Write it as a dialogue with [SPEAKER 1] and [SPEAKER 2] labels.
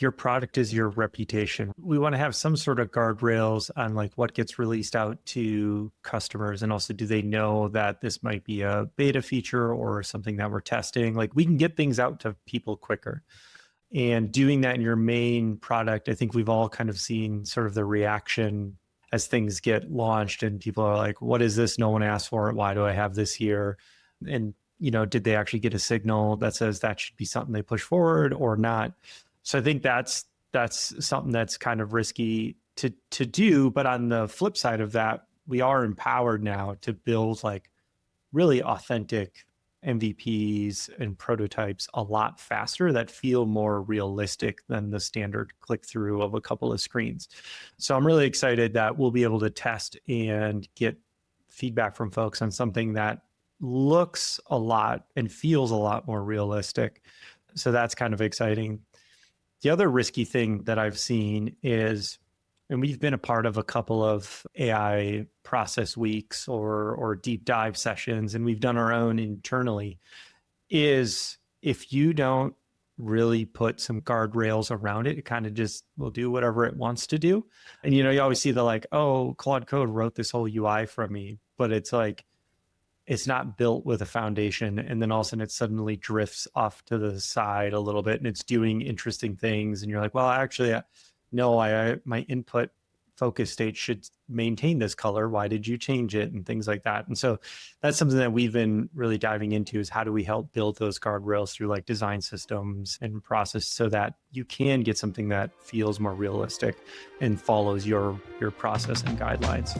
[SPEAKER 1] your product is your reputation. We want to have some sort of guardrails on like what gets released out to customers. And also, do they know that this might be a beta feature or something that we're testing? Like we can get things out to people quicker. And doing that in your main product, I think we've all kind of seen sort of the reaction as things get launched and people are like, what is this? No one asked for it. Why do I have this here? And, did they actually get a signal that says that should be something they push forward or not? So I think that's something that's kind of risky to do. But on the flip side of that, we are empowered now to build like really authentic MVPs and prototypes a lot faster that feel more realistic than the standard click through of a couple of screens. So I'm really excited that we'll be able to test and get feedback from folks on something that looks a lot and feels a lot more realistic. So that's kind of exciting. The other risky thing that I've seen is, and we've been a part of a couple of AI process weeks or deep dive sessions, and we've done our own internally, is if you don't really put some guardrails around it, it kind of just will do whatever it wants to do. And, you always see the like, oh, Claude Code wrote this whole UI for me, but it's like, it's not built with a foundation. And then all of a sudden it suddenly drifts off to the side a little bit and it's doing interesting things. And you're like, well, actually, no, my input focus state should maintain this color. Why did you change it? And things like that. And so that's something that we've been really diving into is how do we help build those guardrails through like design systems and process so that you can get something that feels more realistic and follows your process and guidelines.